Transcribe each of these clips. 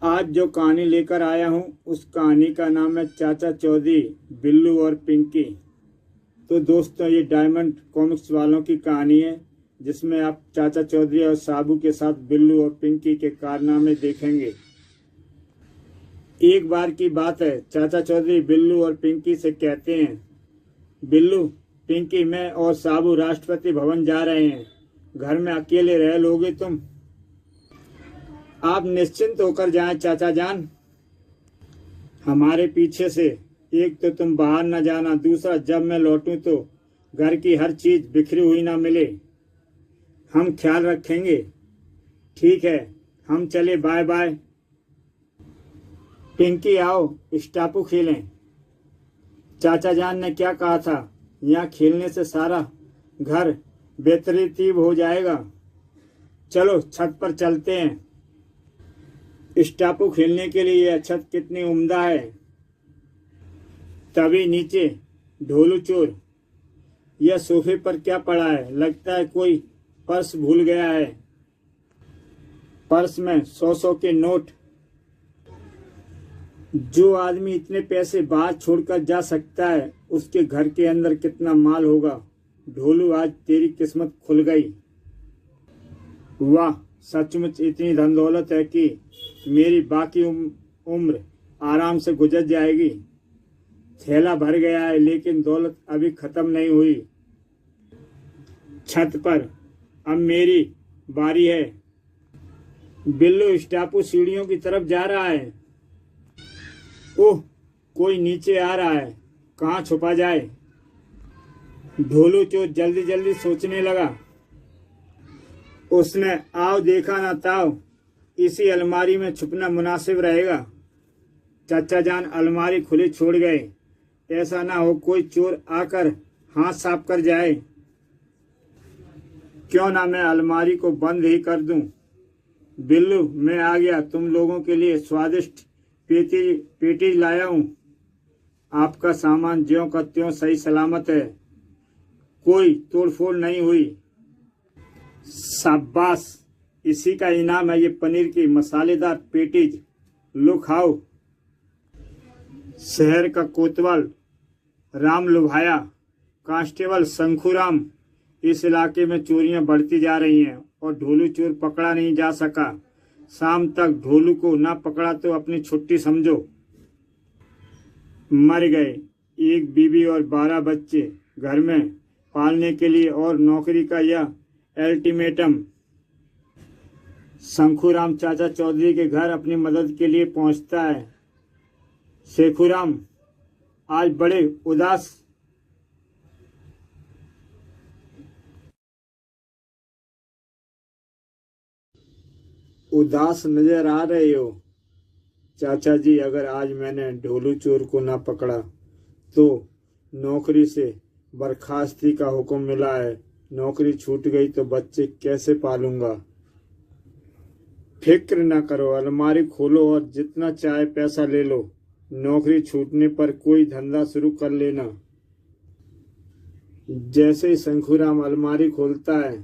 आज जो कहानी लेकर आया हूँ उस कहानी का नाम है चाचा चौधरी, बिल्लू और पिंकी। तो दोस्तों, ये डायमंड कॉमिक्स वालों की कहानी है जिसमें आप चाचा चौधरी और साबू के साथ बिल्लू और पिंकी के कारनामे देखेंगे। एक बार की बात है, चाचा चौधरी बिल्लू और पिंकी से कहते हैं, बिल्लू, पिंकी, मैं और साबू राष्ट्रपति भवन जा रहे हैं, घर में अकेले रह लोगे तुम? आप निश्चिंत होकर जाएं चाचा जान, हमारे पीछे से। एक तो तुम बाहर न जाना, दूसरा जब मैं लौटूं तो घर की हर चीज बिखरी हुई ना मिले। हम ख्याल रखेंगे। ठीक है, हम चले, बाय बाय। पिंकी, आओ स्टापू खेलें। चाचा जान ने क्या कहा था, यहाँ खेलने से सारा घर बेतरतीब हो जाएगा। चलो छत पर चलते हैं। स्टापू खेलने के लिए यह छत कितनी उम्दा है। तभी नीचे ढोलू चोर, यह सोफे पर क्या पड़ा है? लगता है कोई पर्स भूल गया है। पर्स में 100 के नोट। जो आदमी इतने पैसे बाहर छोड़कर जा सकता है उसके घर के अंदर कितना माल होगा। ढोलू, आज तेरी किस्मत खुल गई। वाह, सचमुच इतनी धन दौलत है कि मेरी बाकी उम्र आराम से गुजर जाएगी। थैला भर गया है लेकिन दौलत अभी खत्म नहीं हुई। छत पर अब मेरी बारी है। बिल्लू, स्टापू सीढ़ियों की तरफ जा रहा है। ओह, कोई नीचे आ रहा है, कहाँ छुपा जाए? ढोलू चोर जल्दी जल्दी सोचने लगा। उसने आओ देखा ना ताओ, इसी अलमारी में छुपना मुनासिब रहेगा। चाचा जान अलमारी खुली छोड़ गए, ऐसा ना हो कोई चोर आकर हाथ साफ कर जाए। क्यों ना मैं अलमारी को बंद ही कर दूं। बिल्लू, मैं आ गया, तुम लोगों के लिए स्वादिष्ट पेटीज लाया हूं। आपका सामान ज्यों का त्यों सही सलामत है, कोई तोड़फोड़ नहीं हुई। शाबाश, इसी का इनाम है ये पनीर की मसालेदार पेटीज, लो खाओ। शहर का कोतवाल राम लुभाया, कांस्टेबल शंखुराम, इस इलाके में चोरियां बढ़ती जा रही हैं और ढोलू चोर पकड़ा नहीं जा सका। शाम तक ढोलू को ना पकड़ा तो अपनी छुट्टी समझो। मर गए। एक बीवी और 12 बच्चे घर में पालने के लिए और नौकरी का यह अल्टीमेटम। शंखुराम चाचा चौधरी के घर अपनी मदद के लिए पहुंचता है। शेखुराम आज बड़े उदास नजर आ रहे हो। चाचा जी, अगर आज मैंने ढोलू चोर को ना पकड़ा तो नौकरी से बर्खास्ती का हुक्म मिला है। नौकरी छूट गई तो बच्चे कैसे पालूंगा। फिक्र न करो, अलमारी खोलो और जितना चाहे पैसा ले लो। नौकरी छूटने पर कोई धंधा शुरू कर लेना। जैसे ही शंखुराम अलमारी खोलता है,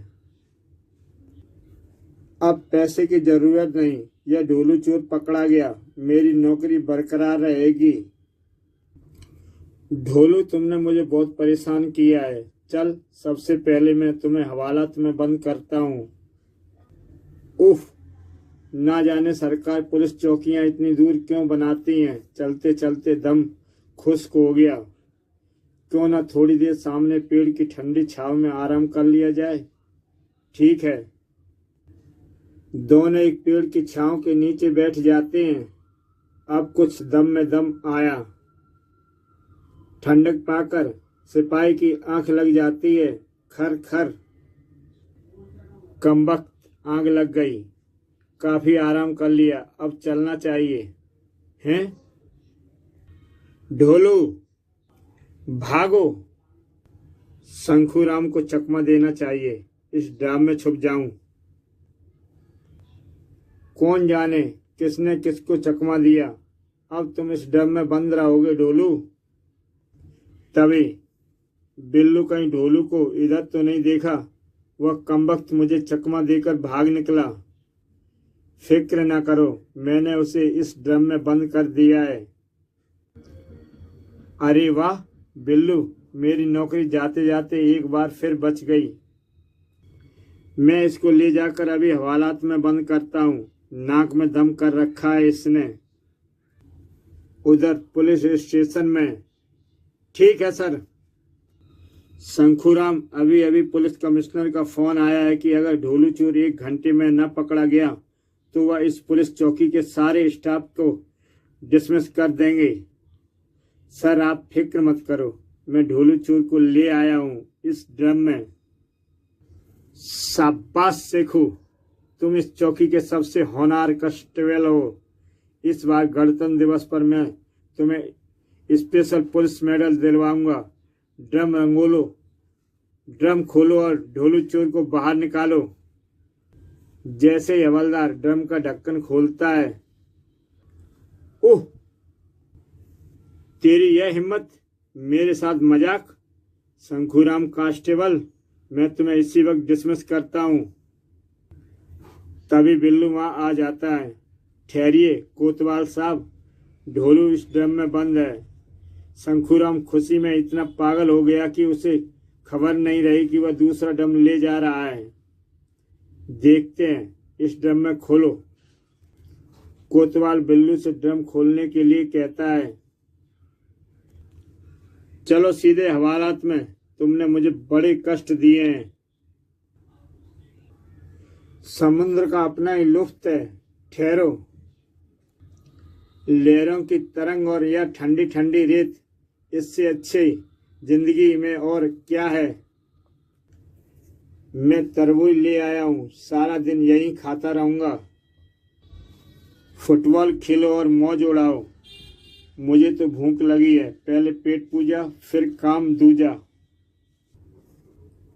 अब पैसे की जरूरत नहीं, यह ढोलू चोर पकड़ा गया, मेरी नौकरी बरकरार रहेगी। ढोलू, तुमने मुझे बहुत परेशान किया है। चल, सबसे पहले मैं तुम्हें हवालात में बंद करता हूँ। उफ, ना जाने सरकार पुलिस चौकियां इतनी दूर क्यों बनाती हैं। चलते चलते दम खुश्क हो गया। क्यों ना थोड़ी देर सामने पेड़ की ठंडी छांव में आराम कर लिया जाए। ठीक है, दोनों एक पेड़ की छांव के नीचे बैठ जाते हैं। अब कुछ दम में दम आया। ठंडक पाकर सिपाही की आंख लग जाती है। खर खर, कमबख्त, आग लग गई। काफी आराम कर लिया, अब चलना चाहिए। हैं? ढोलू, भागो। शंखुराम को चकमा देना चाहिए, इस ड्राम में छुप जाऊं। कौन जाने किसने किसको चकमा दिया। अब तुम इस ड्रम में बंद रहोगे ढोलू। तभी बिल्लू कहीं ढोलू को इधर तो नहीं देखा। वह कमबख्त मुझे चकमा देकर भाग निकला। फिक्र न करो, मैंने उसे इस ड्रम में बंद कर दिया है। अरे वाह बिल्लू, मेरी नौकरी जाते जाते एक बार फिर बच गई। मैं इसको ले जाकर अभी हवालात में बंद करता हूँ। नाक में दम कर रखा है इसने। उधर पुलिस स्टेशन में। ठीक है सर। शंखूराम, अभी अभी पुलिस कमिश्नर का फोन आया है कि अगर ढोलू चोर 1 घंटे में न पकड़ा गया तो वह इस पुलिस चौकी के सारे स्टाफ को डिसमिस कर देंगे। सर आप फिक्र मत करो, मैं ढोलू चोर को ले आया हूँ इस ड्रम में। शाबाश शेखू, तुम इस चौकी के सबसे होनहार कांस्टेबल हो। इस बार गणतंत्र दिवस पर मैं तुम्हें स्पेशल पुलिस मेडल दिलवाऊंगा। ड्रम खोलो और ढोलू चोर को बाहर निकालो। जैसे ही हवलदार ड्रम का ढक्कन खोलता है, ओह तेरी यह हिम्मत, मेरे साथ मजाक। शंखूराम कांस्टेबल, मैं तुम्हें इसी वक्त डिसमिस करता हूं। तभी बिल्लू वहां आ जाता है। ठहरिए कोतवाल साहब, ढोलू इस ड्रम में बंद है। शंखूराम खुशी में इतना पागल हो गया कि उसे खबर नहीं रही कि वह दूसरा ड्रम ले जा रहा है। देखते हैं, इस ड्रम में खोलो। कोतवाल बिल्लू से ड्रम खोलने के लिए कहता है। चलो सीधे हवालात में, तुमने मुझे बड़े कष्ट दिए हैं। समुद्र का अपना ही लुफ्त है, ठहरो। लहरों की तरंग और यह ठंडी ठंडी रेत, इससे अच्छी जिंदगी में और क्या है। मैं तरबूज ले आया हूँ, सारा दिन यही खाता रहूंगा। फुटबॉल खेलो और मौज उड़ाओ। मुझे तो भूख लगी है, पहले पेट पूजा फिर काम दूजा।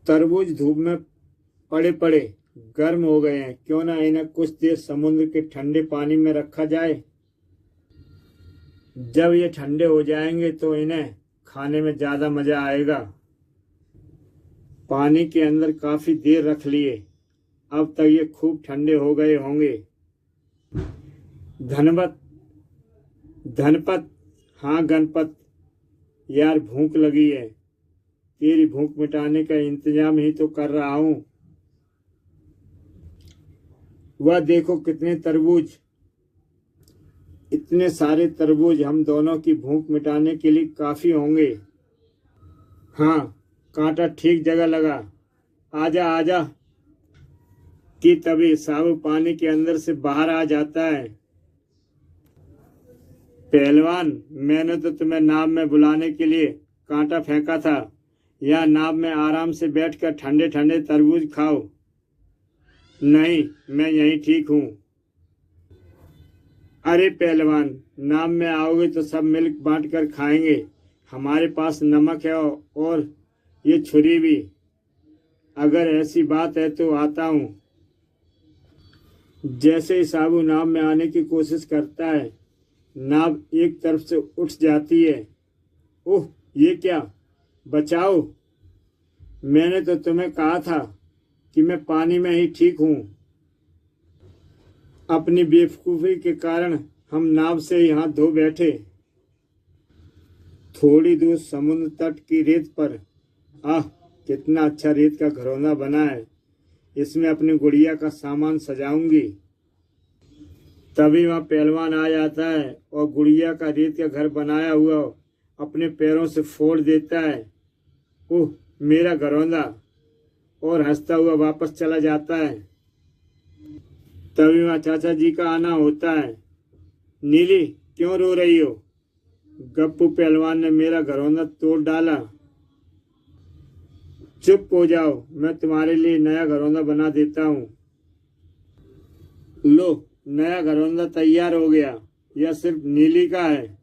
तरबूज धूप में पड़े पड़े गर्म हो गए हैं, क्यों ना इन्हें कुछ देर समुद्र के ठंडे पानी में रखा जाए। जब ये ठंडे हो जाएंगे तो इन्हें खाने में ज्यादा मजा आएगा। पानी के अंदर काफी देर रख लिए, अब तक ये खूब ठंडे हो गए होंगे। धनपत, हाँ गणपत, यार भूख लगी है, तेरी भूख मिटाने का इंतजाम ही तो कर रहा हूं। वह देखो कितने तरबूज, इतने सारे तरबूज हम दोनों की भूख मिटाने के लिए काफी होंगे। हाँ, कांटा ठीक जगह लगा, आजा आजा। कि तभी साबू पानी के अंदर से बाहर आ जाता है। पहलवान, मैंने तो तुम्हें नाव में बुलाने के लिए कांटा फेंका था। या नाव में आराम से बैठकर ठंडे ठंडे तरबूज खाओ। नहीं, मैं यहीं ठीक हूँ। अरे पहलवान, नाव में आओगे तो सब मिल बांट कर खाएंगे। हमारे पास नमक है और ये छुरी भी। अगर ऐसी बात है तो आता हूँ। जैसे ही साबू नाव में आने की कोशिश करता है, नाव एक तरफ से उठ जाती है। ओह, ये क्या, बचाओ। मैंने तो तुम्हें कहा था कि मैं पानी में ही ठीक हूँ। अपनी बेवकूफ़ी के कारण हम नाव से ही हाथ धो बैठे। थोड़ी दूर समुद्र तट की रेत पर, आह कितना अच्छा रेत का घरौंदा बना है, इसमें अपनी गुड़िया का सामान सजाऊंगी। तभी वहाँ पहलवान आ जाता है और गुड़िया का रेत का घर बनाया हुआ अपने पैरों से फोड़ देता है। ओह मेरा घरौंदा, और हंसता हुआ वापस चला जाता है। तभी वहाँ चाचा जी का आना होता है। नीली, क्यों रो रही हो? गप्पू पहलवान ने मेरा घरौंदा तोड़ डाला। चुप हो जाओ, मैं तुम्हारे लिए नया घरौंदा बना देता हूँ। लो, नया घरौंदा तैयार हो गया। यह सिर्फ नीली का है।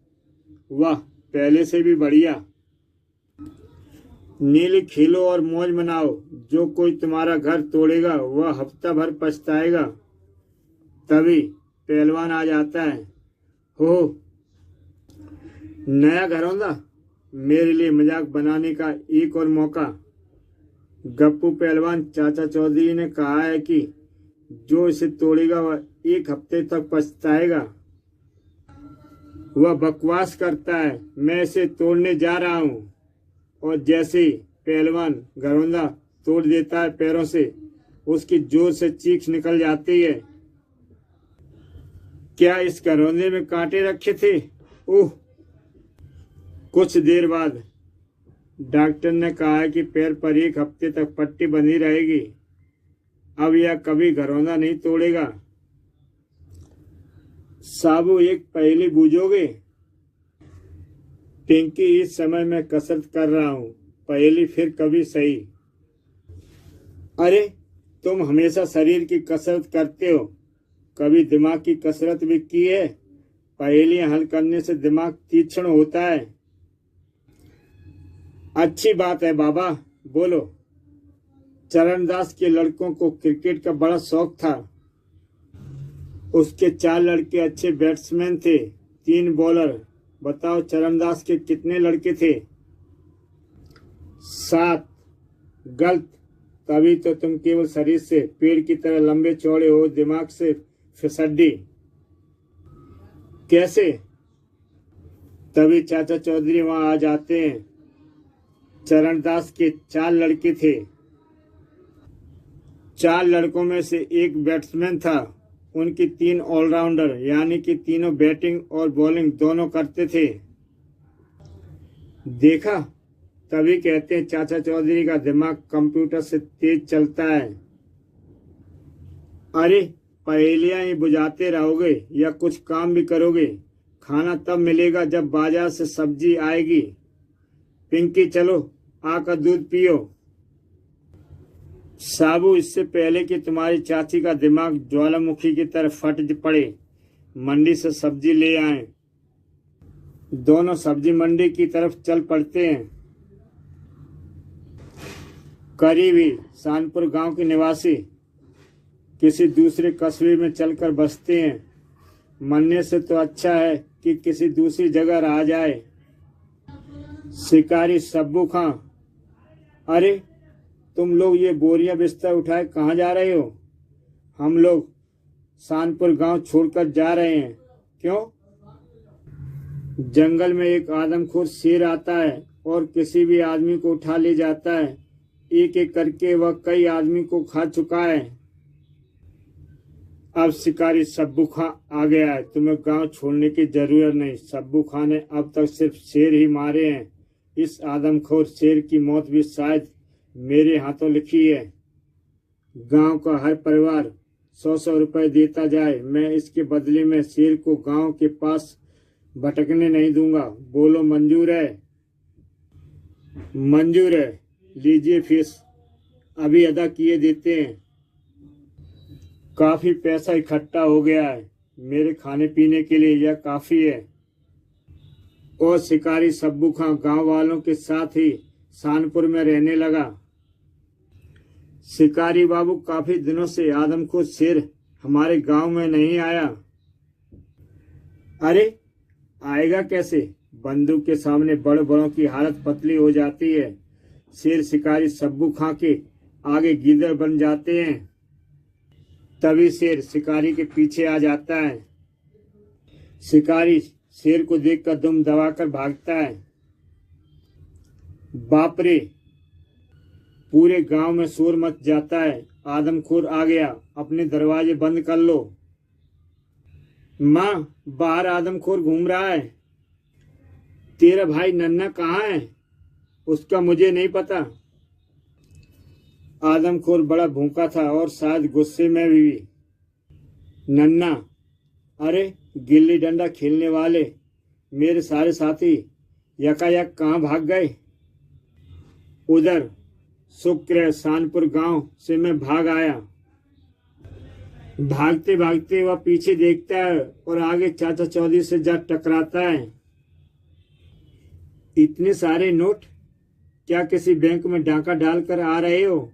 वाह, पहले से भी बढ़िया। नीली, खेलो और मौज मनाओ। जो कोई तुम्हारा घर तोड़ेगा वह हफ्ता भर पछताएगा। तभी पहलवान आ जाता है। हो, नया घरौंदा, मेरे लिए मजाक बनाने का एक और मौका। गप्पू पहलवान, चाचा चौधरी ने कहा है कि जो इसे तोड़ेगा वह 1 हफ्ते तक पछताएगा। वह बकवास करता है, मैं इसे तोड़ने जा रहा हूँ। और जैसे ही पहलवान घरौंदा तोड़ देता है पैरों से, उसकी जोर से चीख निकल जाती है। क्या इस घरौंदे में कांटे रखे थे? ओह! कुछ देर बाद डॉक्टर ने कहा है कि पैर पर 1 हफ्ते तक पट्टी बंधी रहेगी। अब यह कभी घरौंदा नहीं तोड़ेगा। साबू, एक पहेली बूझोगे? पिंकी, इस समय मैं कसरत कर रहा हूँ। पहेली फिर कभी सही। अरे, तुम हमेशा शरीर की कसरत करते हो, कभी दिमाग की कसरत भी की है? पहेलियां हल करने से दिमाग तीक्ष्ण होता है। अच्छी बात है बाबा, बोलो। चरणदास के लड़कों को क्रिकेट का बड़ा शौक था। उसके 4 लड़के अच्छे बैट्समैन थे, 3 बॉलर। बताओ चरणदास के कितने लड़के थे? 7। गलत। तभी तो तुम केवल शरीर से पेड़ की तरह लंबे चौड़े हो, दिमाग से फिसड्डी। कैसे? तभी चाचा चौधरी वहां आ जाते हैं। चरणदास के 4 लड़के थे। 4 लड़कों में से एक बैट्समैन था। उनकी 3 ऑलराउंडर, यानी कि तीनों बैटिंग और बॉलिंग दोनों करते थे। देखा, तभी कहते हैं चाचा चौधरी का दिमाग कंप्यूटर से तेज चलता है। अरे, पहेलियां ही बुझाते रहोगे या कुछ काम भी करोगे? खाना तब मिलेगा जब बाजार से सब्जी आएगी। पिंकी, चलो आकर दूध पियो। साबू, इससे पहले कि तुम्हारी चाची का दिमाग ज्वालामुखी की तरह फट पड़े, मंडी से सब्जी ले आए। दोनों सब्जी मंडी की तरफ चल पड़ते हैं। करीब ही शानपुर गांव के निवासी किसी दूसरे कस्बे में चलकर बसते हैं। मरने से तो अच्छा है कि किसी दूसरी जगह रह जाए। शिकारी सब्बू खां, अरे तुम लोग ये बोरियां बिस्तर उठाए कहाँ जा रहे हो? हम लोग शानपुर गांव छोड़कर जा रहे हैं। क्यों? जंगल में एक आदमखोर शेर आता है और किसी भी आदमी को उठा ले जाता है। एक एक करके वह कई आदमी को खा चुका है। अब शिकारी सब्बू खां आ गया है, तुम्हें गांव छोड़ने की जरूरत नहीं। सब्बू खां ने अब तक सिर्फ शेर ही मारे हैं। इस आदमखोर शेर की मौत भी शायद मेरे हाथों लिखी है। गांव का हर परिवार 100-100 रुपए देता जाए, मैं इसके बदले में शेर को गांव के पास भटकने नहीं दूंगा। बोलो मंजूर है? मंजूर है। लीजिए फीस, अभी अदा किए देते हैं। काफी पैसा इकट्ठा हो गया है, मेरे खाने पीने के लिए यह काफी है। और शिकारी सब्बू खां गांव वालों के साथ ही शानपुर में रहने लगा। शिकारी बाबू, काफी दिनों से आदमखोर शेर हमारे गांव में नहीं आया। अरे आएगा कैसे? बंदूक के सामने बड़े बड़ों की हालत पतली हो जाती है। शेर शिकारी सब्बू खां के आगे गीदड़ बन जाते हैं। तभी शेर शिकारी के पीछे आ जाता है। शिकारी शेर को देखकर दुम दबाकर भागता है। बाप रे! पूरे गांव में शोर मच जाता है। आदमखोर आ गया, अपने दरवाजे बंद कर लो। माँ, बाहर आदमखोर घूम रहा है। तेरा भाई नन्ना कहाँ है? उसका मुझे नहीं पता। आदमखोर बड़ा भूखा था और शायद गुस्से में भी। नन्ना, अरे गिल्ली डंडा खेलने वाले मेरे सारे साथी यकायक कहाँ भाग गए? उधर, शुक्र है शानपुर गांव से मैं भाग आया। भागते भागते वह पीछे देखता है और आगे चाचा चौधरी से जा टकराता है। इतने सारे नोट? क्या किसी बैंक में डाका डालकर आ रहे हो?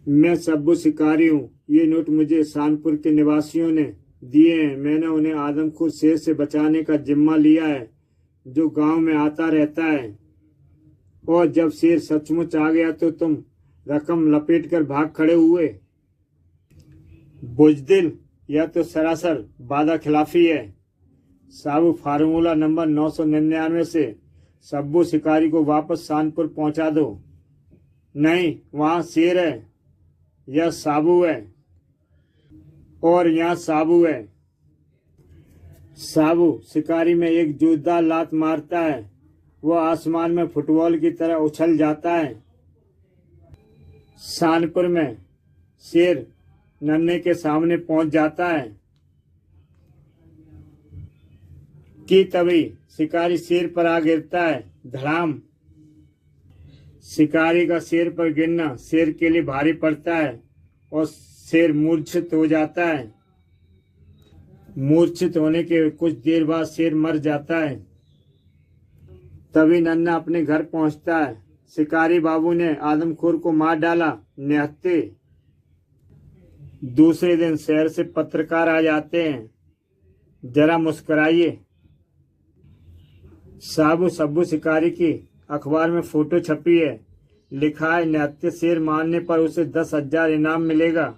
मैं सब्बू शिकारी हूँ। ये नोट मुझे शानपुर के निवासियों ने दिए हैं। मैंने उन्हें आदमखोर शेर से बचाने का जिम्मा लिया है, जो गांव में आता रहता है। और जब शेर सचमुच आ गया तो तुम रकम लपेट कर भाग खड़े हुए। बुजदिल, यह तो सरासर वादा खिलाफी है। साबू, फार्मूला नंबर 999 से सब्बू शिकारी को वापस शानपुर पहुंचा दो। नहीं, वहां शेर है, यह साबू है, और यहाँ साबू है। साबू शिकारी में एक जोरदार लात मारता है, वह आसमान में फुटबॉल की तरह उछल जाता है। शानपुर में शेर नन्हे के सामने पहुंच जाता है कि तभी शिकारी शेर पर आ गिरता है। धड़ाम। शिकारी का शेर पर गिरना शेर के लिए भारी पड़ता है और शेर मूर्छित हो जाता है। मूर्छित होने के कुछ देर बाद शेर मर जाता है। तभी नन्हा अपने घर पहुंचता है। शिकारी बाबू ने आदमखोर को मार डाला। निहत्थे। दूसरे दिन शहर से पत्रकार आ जाते हैं। जरा मुस्कुराइए। साबू सब्बू शिकारी की अखबार में फोटो छपी है। लिखा है, निहत्थे शेर मारने पर उसे 10,000 इनाम मिलेगा।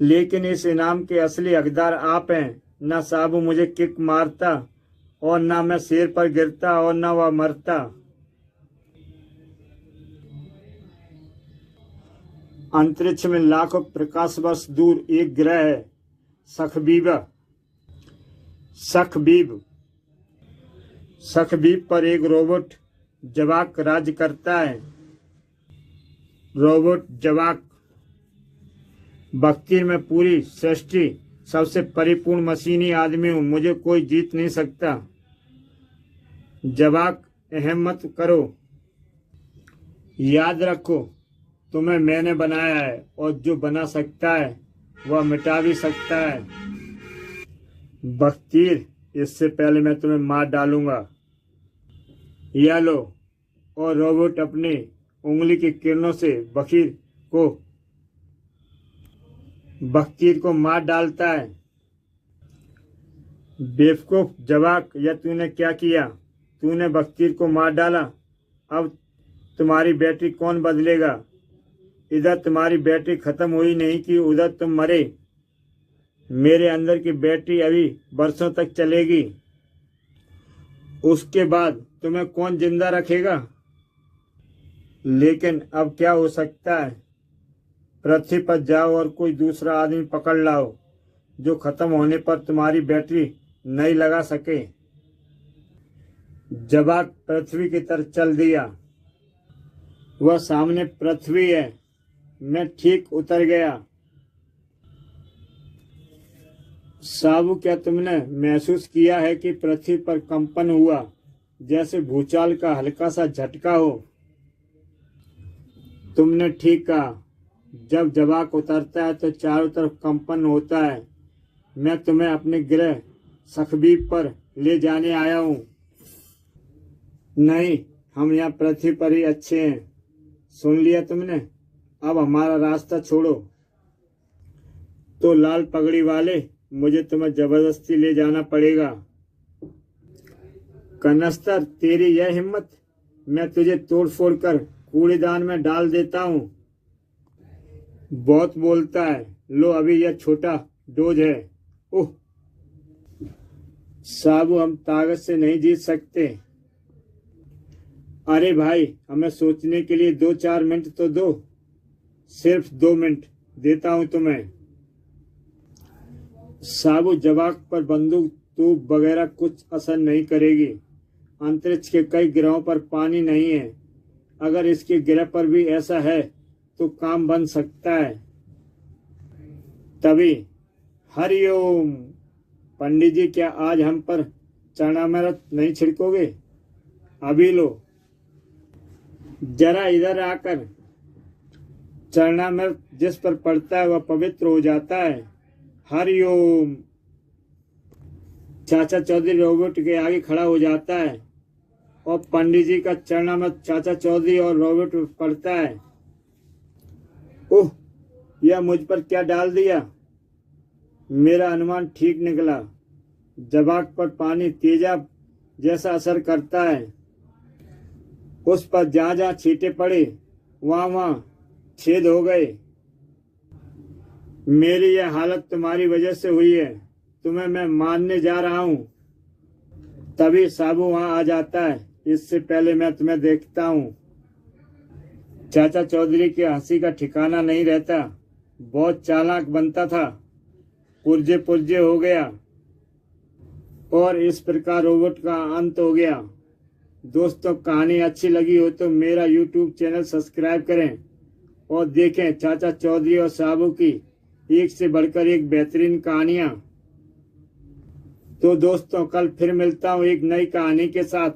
लेकिन इस इनाम के असली हकदार आप हैं। न साबू मुझे किक मारता और न मैं शेर पर गिरता और न वह मरता। अंतरिक्ष में लाखों प्रकाश वर्ष दूर एक ग्रह है, सखबीब। सखबीब पर एक रोबोट जवाक राज्य करता है। रोबोट जवाक। बख्तीर में पूरी सृष्टि सबसे परिपूर्ण मशीनी आदमी हूँ, मुझे कोई जीत नहीं सकता। जवाक, अहम मत करो। याद रखो, तुम्हें मैंने बनाया है और जो बना सकता है वह मिटा भी सकता है। बख्तीर, इससे पहले मैं तुम्हें मार डालूंगा। यह लो। और रोबोट अपनी उंगली की किरणों से बख्तीर को मार डालता है। बेवकूफ जवाक, यह तूने क्या किया? तूने बख्तीर को मार डाला। अब तुम्हारी बैटरी कौन बदलेगा? इधर तुम्हारी बैटरी खत्म हुई नहीं कि उधर तुम मरे। मेरे अंदर की बैटरी अभी बरसों तक चलेगी। उसके बाद तुम्हें कौन जिंदा रखेगा? लेकिन अब क्या हो सकता है? पृथ्वी पर जाओ और कोई दूसरा आदमी पकड़ लाओ जो खत्म होने पर तुम्हारी बैटरी नहीं लगा सके। जवाक पृथ्वी की तरफ चल दिया। वह सामने पृथ्वी है। मैं ठीक उतर गया। साबू, क्या तुमने महसूस किया है कि पृथ्वी पर कंपन हुआ, जैसे भूचाल का हल्का सा झटका हो? तुमने ठीक कहा। जब जवाक उतरता है तो चारों तरफ कंपन होता है। मैं तुम्हें अपने ग्रह सखबीब पर ले जाने आया हूँ। नहीं, हम यहाँ पृथ्वी पर ही अच्छे हैं। सुन लिया तुमने? अब हमारा रास्ता छोड़ो। तो लाल पगड़ी वाले, मुझे तुम्हें जबरदस्ती ले जाना पड़ेगा। कनस्तर, तेरी यह हिम्मत? मैं तुझे तोड़ फोड़ कर कूड़ेदान में डाल देता हूँ। बहुत बोलता है। लो, अभी यह छोटा डोज है। ओह साबू, हम ताकत से नहीं जीत सकते। अरे भाई, हमें सोचने के लिए 2-4 मिनट तो दो। सिर्फ 2 मिनट देता हूं तुम्हें। साबू, जवाक पर बंदूक तोप वगैरह कुछ असर नहीं करेगी। अंतरिक्ष के कई ग्रहों पर पानी नहीं है। अगर इसके ग्रह पर भी ऐसा है तो काम बन सकता है। तभी, हरिओम। पंडित जी, क्या आज हम पर चरणामृत नहीं छिड़कोगे? अभी लो। जरा इधर आकर। चरणामृत जिस पर पड़ता है वह पवित्र हो जाता है। हरिओम। चाचा चौधरी रोबोट के आगे खड़ा हो जाता है और पंडित जी का चरणामृत चाचा चौधरी और रोबोट पर पड़ता है। ओह, यह मुझ पर क्या डाल दिया? मेरा अनुमान ठीक निकला। जवाक पर पानी तेजाब जैसा असर करता है। उस पर जहाँ जहाँ छींटे पड़े वहाँ वहाँ छेद हो गए। मेरी यह हालत तुम्हारी वजह से हुई है, तुम्हें मैं मारने जा रहा हूँ। तभी साबू वहां आ जाता है। इससे पहले मैं तुम्हें देखता हूँ। चाचा चौधरी की हंसी का ठिकाना नहीं रहता। बहुत चालाक बनता था, पुर्जे पुर्जे हो गया और इस प्रकार रोबोट का अंत हो गया। दोस्तों, कहानी अच्छी लगी हो तो मेरा YouTube चैनल सब्सक्राइब करें और देखें चाचा चौधरी और साबू की एक से बढ़कर एक बेहतरीन कहानियां। तो दोस्तों, कल फिर मिलता हूं एक नई कहानी के साथ।